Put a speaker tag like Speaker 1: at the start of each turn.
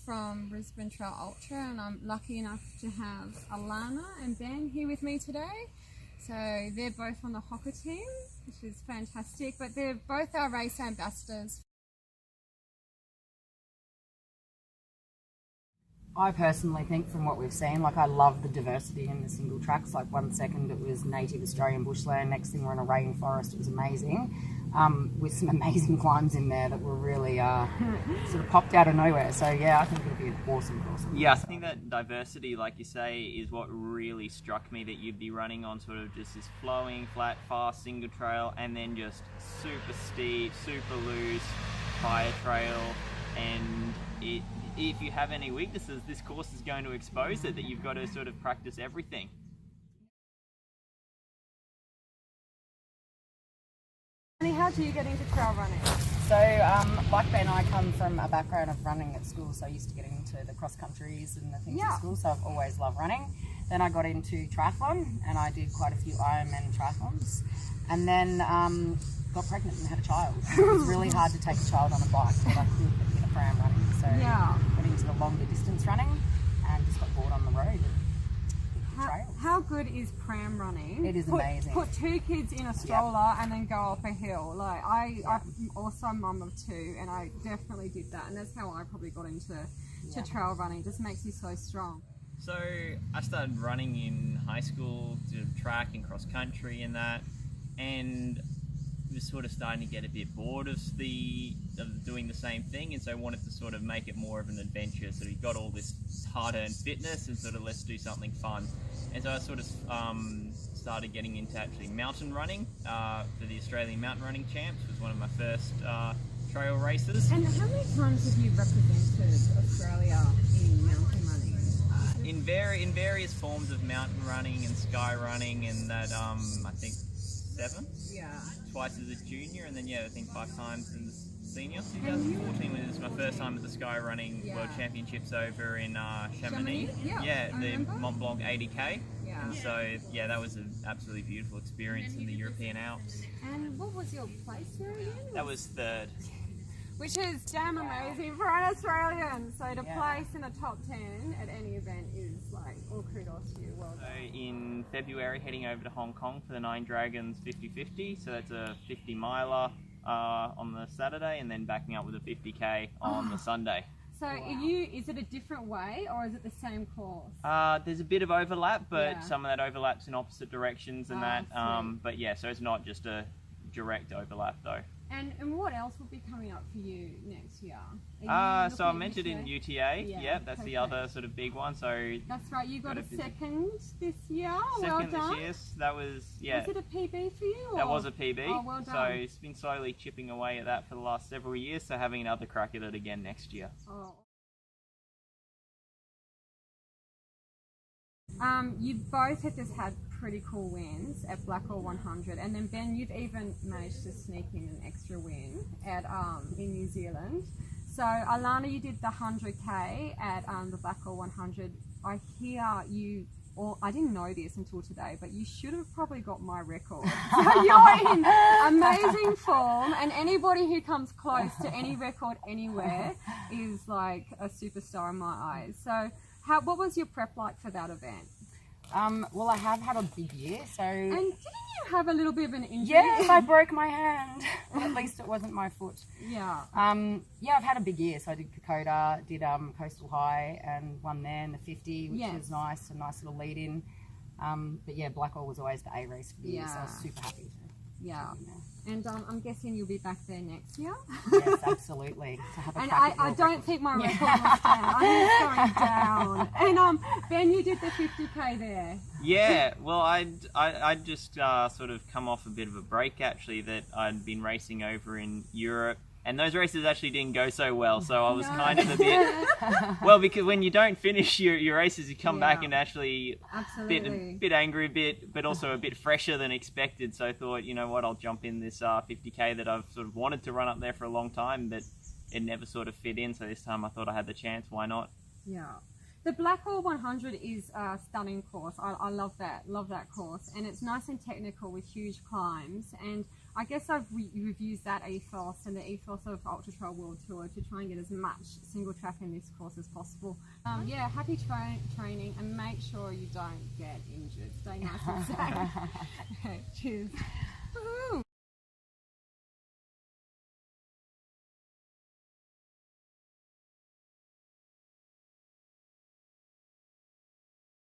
Speaker 1: From Brisbane Trail Ultra, and I'm lucky enough to have Alana and Ben here with me today. So they're both on the Hoka team, which is fantastic, but they're both our race ambassadors.
Speaker 2: I personally think from what we've seen, like I love the diversity in the single tracks. Like 1 second it was native Australian bushland, next thing we're in a rainforest. It was amazing, with some amazing climbs in there that were really sort of popped out of nowhere. So yeah, I think it'll be an awesome.
Speaker 3: Yeah, I think that diversity, like you say, is what really struck me, that you'd be running on sort of just this flowing, flat, fast single trail, and then just super steep, super loose, fire trail, and if you have any weaknesses, this course is going to expose it, that you've got to sort of practice everything.
Speaker 1: And how do you get into trail running?
Speaker 2: So like Ben, I come from a background of running at school, so I used to get into the cross countries and the things at school, so I've always loved running. Then I got into triathlon and I did quite a few Ironman triathlons, and then got pregnant and had a child. It was really hard to take a child on a bike, but I could in a pram running. So got into the longer distance running and just got bored on the road and the trails.
Speaker 1: How good is pram running?
Speaker 2: It is amazing.
Speaker 1: Put two kids in a stroller and then go up a hill. Like I'm also a mum of two, and I definitely did that, and that's how I probably got into trail running. It just makes you so strong.
Speaker 3: So I started running in high school, did track and cross country and that, and was sort of starting to get a bit bored of doing the same thing, and so I wanted to sort of make it more of an adventure. So we got all this hard-earned fitness and sort of let's do something fun. And so I sort of started getting into actually mountain running for the Australian Mountain Running Champs. It was one of my first trail races.
Speaker 1: And how many times have you represented Australia in mountain running?
Speaker 3: In various forms of mountain running and sky running, and that I think 7.
Speaker 1: Yeah.
Speaker 3: Twice as a junior, and then I think 5 times in the senior. 2014 was my first time at the Sky Running World Championships over in Chamonix. The Mont Blanc 80k. And so that was an absolutely beautiful experience in the European Alps.
Speaker 1: And what was your place there again?
Speaker 3: That was 3rd.
Speaker 1: Which is damn amazing for an Australian. So to place in the top 10 at any event is like all kudos to you. Well done.
Speaker 3: So in February, heading over to Hong Kong for the Nine Dragons 50-50. So that's a 50 miler on the Saturday, and then backing up with a 50k on the Sunday.
Speaker 1: So is it a different way, or is it the same course?
Speaker 3: There's a bit of overlap, but some of that overlaps in opposite directions and that. But so it's not just a direct overlap though.
Speaker 1: And what else will be coming up for you next year?
Speaker 3: So I mentioned in UTA. That's the other sort of big one. So
Speaker 1: that's right. You got a second this year.
Speaker 3: Second this year. That was
Speaker 1: Was it a PB for you?
Speaker 3: That was a PB.
Speaker 1: Oh, well done.
Speaker 3: So it's been slowly chipping away at that for the last several years. So having another crack at it again next year.
Speaker 1: Oh. You both have just had pretty cool wins at Blackall 100, and then Ben, you've even managed to sneak in an extra win at in New Zealand. So Alana, you did the 100k at the Blackall 100. I hear you. I didn't know this until today, but you should have probably got my record. So you're in amazing form, and anybody who comes close to any record anywhere is like a superstar in my eyes. So what was your prep like for that event?
Speaker 2: Well, I have had a big year, so...
Speaker 1: And didn't you have a little bit of an injury?
Speaker 2: Yes, I broke my hand. At least it wasn't my foot.
Speaker 1: Yeah.
Speaker 2: I've had a big year. So I did Kokoda, did Coastal High, and won there in the 50, which was nice, a nice little lead-in. But Blackall was always the A race for the year, so I was super happy. And I'm guessing you'll be back there next year? Yes, absolutely. And I don't think my record will stand. I think it's going down. And Ben, you did the 50k there.
Speaker 3: Yeah, well, I'd just sort of come off a bit of a break, actually, that I'd been racing over in Europe. And those races actually didn't go so well, so I was kind of a bit... Well, because when you don't finish your races, you come back and actually a bit angry, but also a bit fresher than expected. So I thought, you know what, I'll jump in this 50k that I've sort of wanted to run up there for a long time, but it never sort of fit in. So this time I thought I had the chance, why not?
Speaker 1: Yeah. The Blackall 100 is a stunning course. I love that course, and it's nice and technical with huge climbs. And I guess we've used that ethos and the ethos of Ultra Trail World Tour to try and get as much single track in this course as possible. Yeah, happy training, and make sure you don't get injured. Stay nice and safe. Okay, cheers.